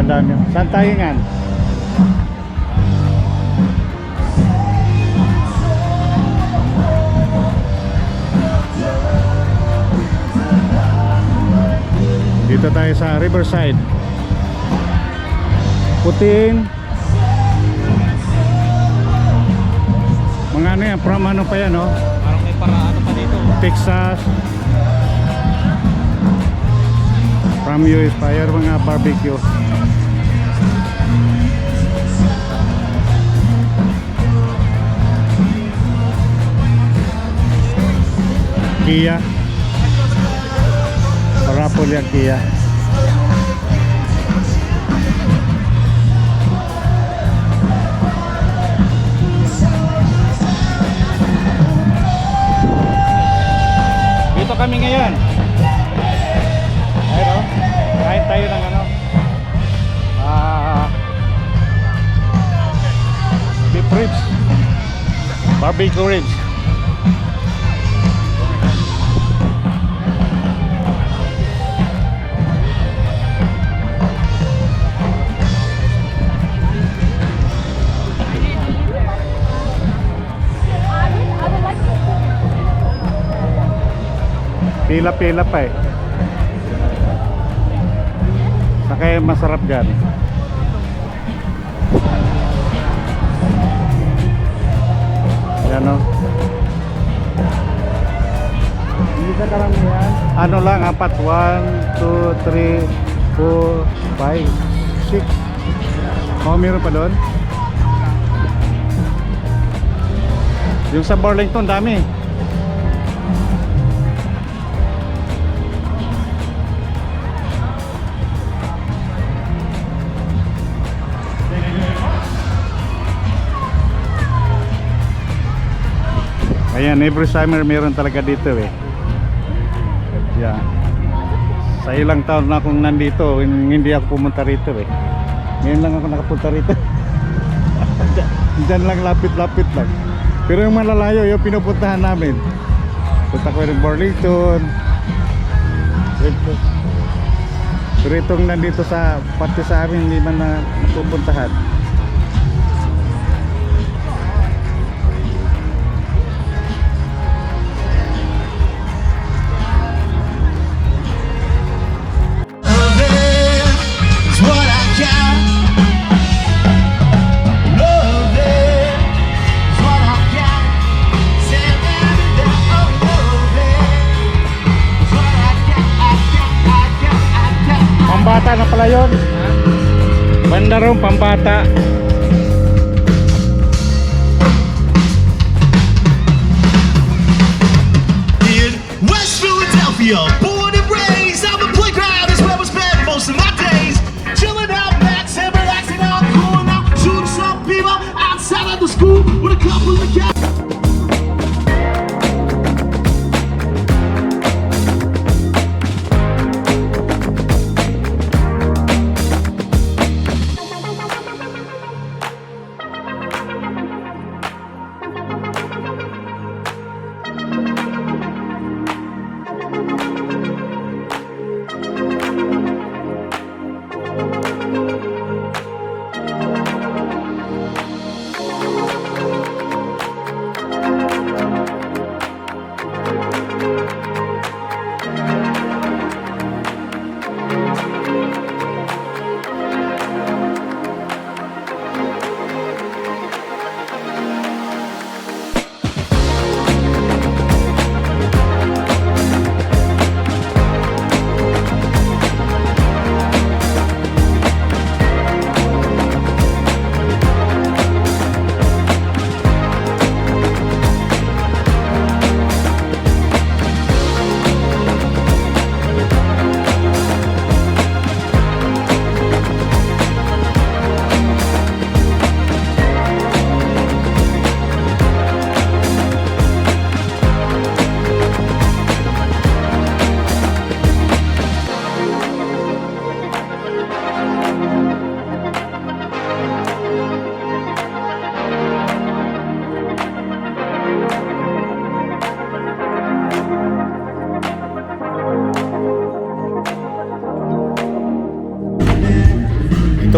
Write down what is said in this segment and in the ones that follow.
Dami. Saan tayo nga? Dito tayo sa Riverside. Puting mga ano yan, from ano pa yan, no? Parang may ano pa dito. Texas, from US pa yan, mga barbecue. Kia, parapol yung Kia. Dito kami ngayon. Ayun, oh. Kain tayo ng ano, beef ribs, barbecue ribs. Pila-pila pa eh. Kaya masarap dyan. Yan o. Hindi ka karamihan. Ano lang, 4, 1, 2, 3, 4, 5, 6. Oh, meron pa doon. Yung sa Burlington, dami. Ayan, every summer meron talaga dito eh. Yeah. Sa ilang taon na akong nandito, hindi ako pumunta rito eh. Ngayon lang ako nakapunta rito. Diyan lang, lapit-lapit lang. Pero yung malalayo, yung pinupuntahan namin. Punta ko rin Burlington. Pero itong nandito sa pati sa amin, hindi man na napupuntahan. Pambata na pala yun. Banda ron, pambata. In West Philadelphia, born and raised, on the playground is where I spent most of my days. Chilling out, maxing, relaxing out, going out, shooting some people outside of the school with a couple of guys.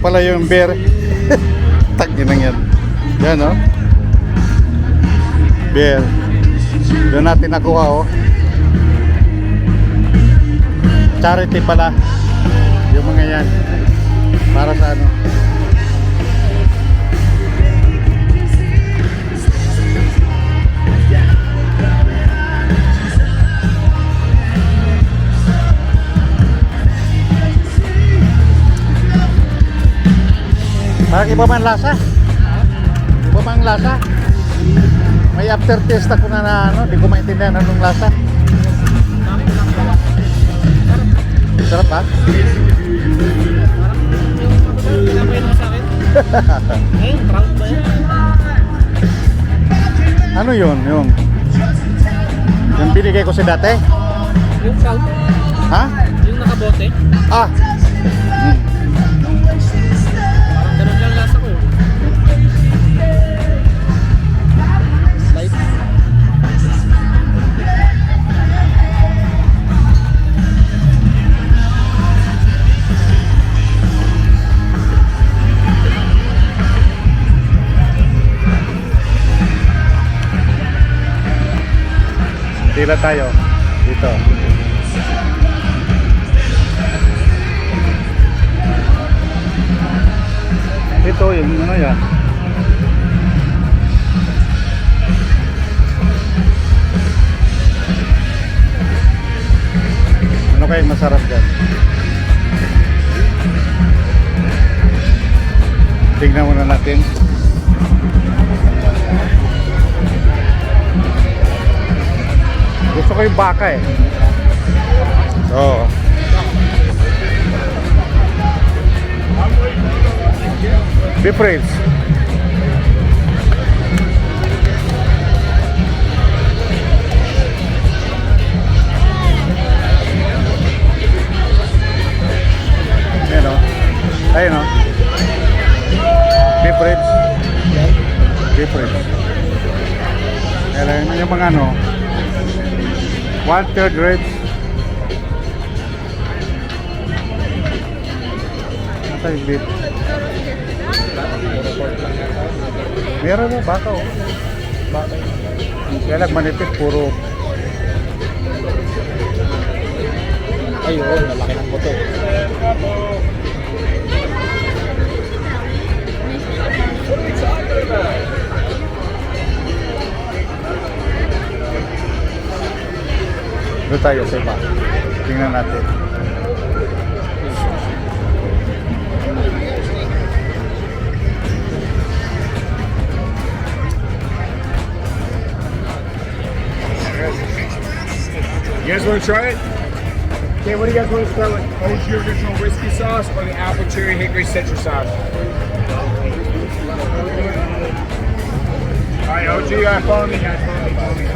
pala yung beer. Tagginang yan. Yan oh. Beer. Doon natin nakuha oh. Charity pala. Yung mga yan. Para sa ano. Parang iba man lasa. Iba man lasa. May aftertaste ako na ano, di ko maintindihan anong lasa. Sarap ba? Pinapain mo sa akin. Eh, trout ba yan? Ano yun? Yung binigay ko sa dati? Yung trout. Ha? Yung nakabote. Ah! Parang ganun lang lasa ko. Light. Tila tayo. Dito. Ito yung ano yan. Ano kayong masarap dyan? Tingnan muna natin. Gusto ko yung baka eh. Oo. Beef ribs. Ayan o. Ayun o. Beef ribs. Beef ribs. Ayan yung mga ano. 1/3 ribs. Nasa yung beef. Meron mo, baka oh. Baka. Kaya lang manipis, puro. Ayun, malaki ng buto. Doon tayo sa iba. Tingnan natin. You guys want to try it? Okay, what do you guys want to start with? OG original whiskey sauce or the apple cherry hickory citrus sauce? Alright, OG, you gotta follow me, guys. Follow me.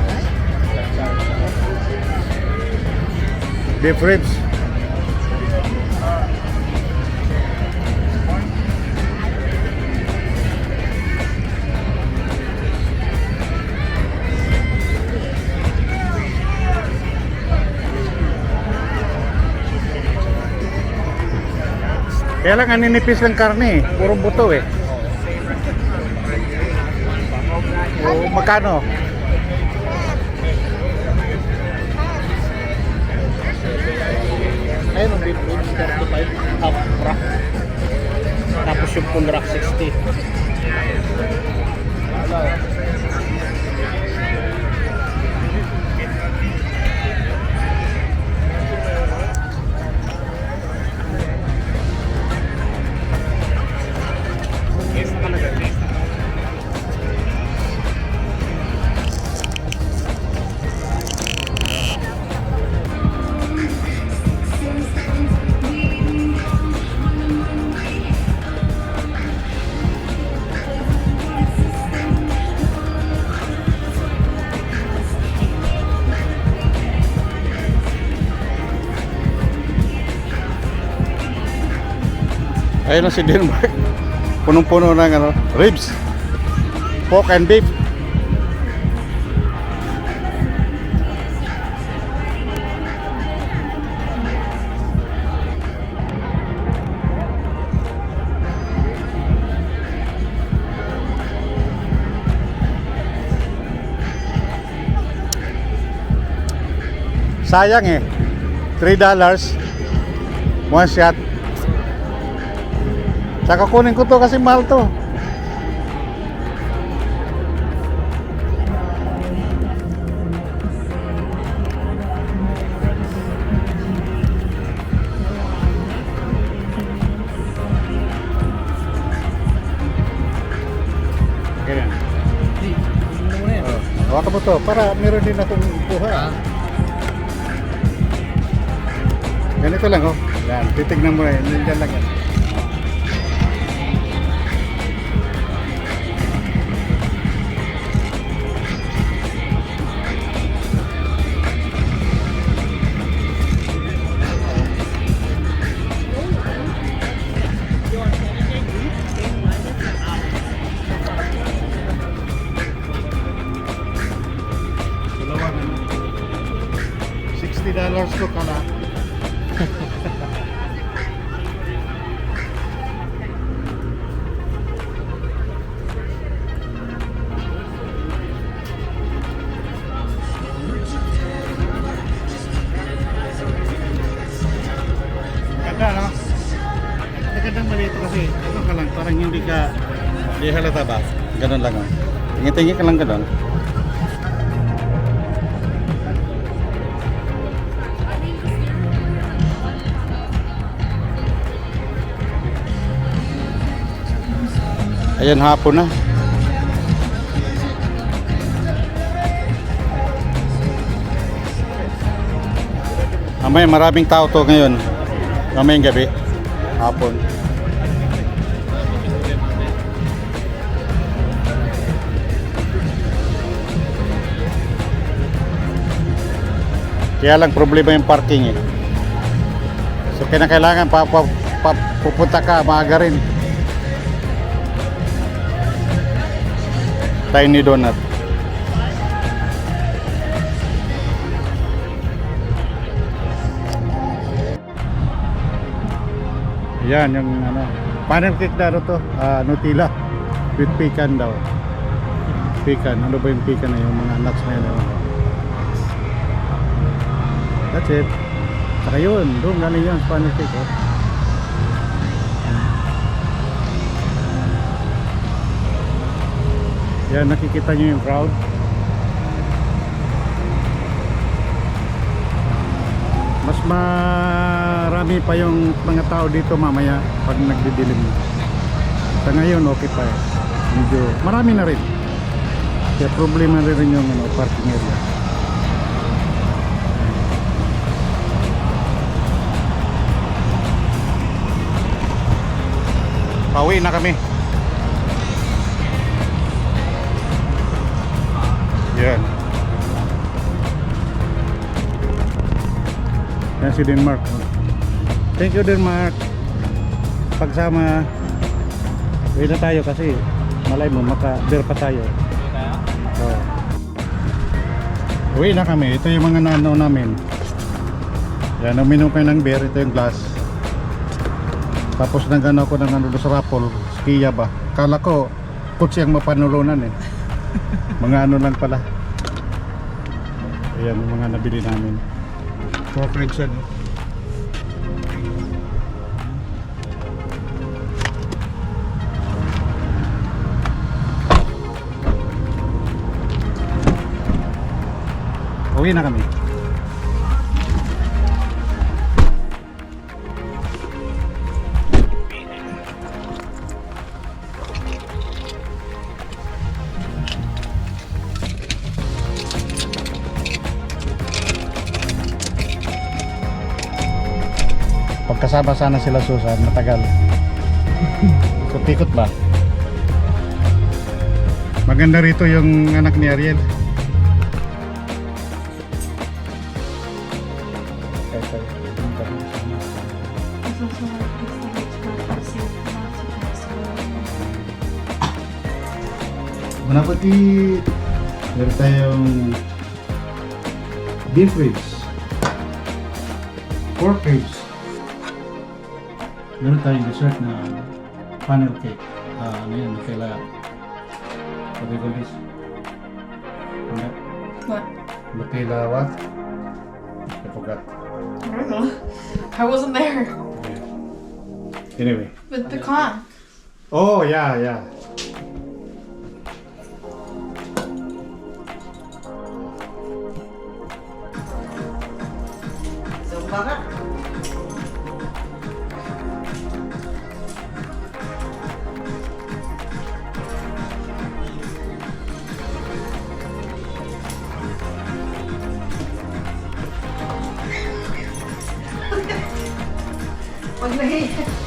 Beef ribs. Kaya lang aninipis ng karne eh. Puro buto eh. O, magkano? Ayun, ang beef ribs, 35. Half rack. Tapos yung full rack, 60. Ayun na si Denmark. Punong-puno ng ano, ribs. Pork and beef. Sayang eh. $3. One shot. Saka kunin ko to kasi mahal to. Ganyan. Hawakan mo to para meron din akong kuha. Ganito lang oh. Yan, titignan mo yan. Nandiyan lang yan. $60 ko kala. Ganda no? Magandang malito kasi ano ka lang, parang hindi halata ba? Ganun lang oh. Tingin-tingin ka lang ganun. Ayan, hapon na. Mamaya maraming tao to ngayon. Mamayang gabi. Hapon. Kaya lang problema yung parking eh. So kinakailangan pupunta ka maaga rin. Tiny Donut. Yan yung ano, panel cake daw to, Nutella with pecan daw. Pecan, ano ba yung pecan na yung mga nuts na yun? That's it. Saka yun, doon galing yan, panel cake oh. Yan, nakikita nyo yung crowd. Mas marami pa yung mga tao dito mamaya pag nagdidilim. Sa ngayon, okay pa eh. Medyo marami na rin. Kaya problema na rin yung parking area. Pauwi na kami. Yan. Yan si Denmark. Thank you Denmark. Pagsama. Uwi na tayo kasi malay mo maka-beer pa tayo. Oh. Uwi na kami. Ito yung mga nano namin. Yan, uminom kayo ng beer. Ito yung glass. Tapos nagano ako ng ano sa raffle. Skiya ba? Kala ko kutsi ang mapanulunan eh. Mga ano lang pala. Ayan yung mga nabili namin. Corporate siya no? Uwi na kami. Pagkasama sana sila Susan, matagal. Ikot-ikot ba? Maganda rito yung anak ni Ariel. Bon appetit! Meron tayong beef ribs, pork ribs. Meron tayong dessert na funnel cake. Ano yan? Nutella. What do you call this? What? Nutella what? forgot. I don't know. I wasn't there. Anyway. With pecan. Oh, yeah. Zumba ka.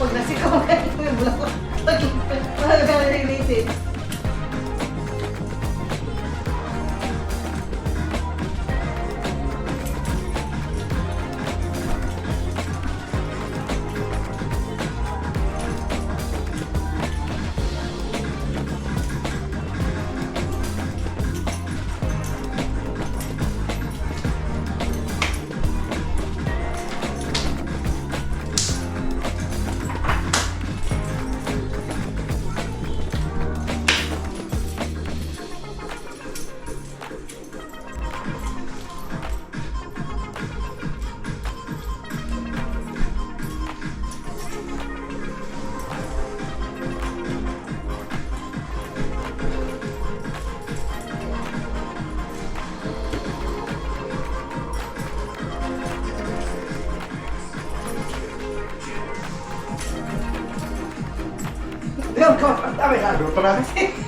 Pag nasikaw ka, yung bulak ko. Pag related. Yung komportable na. Luto na.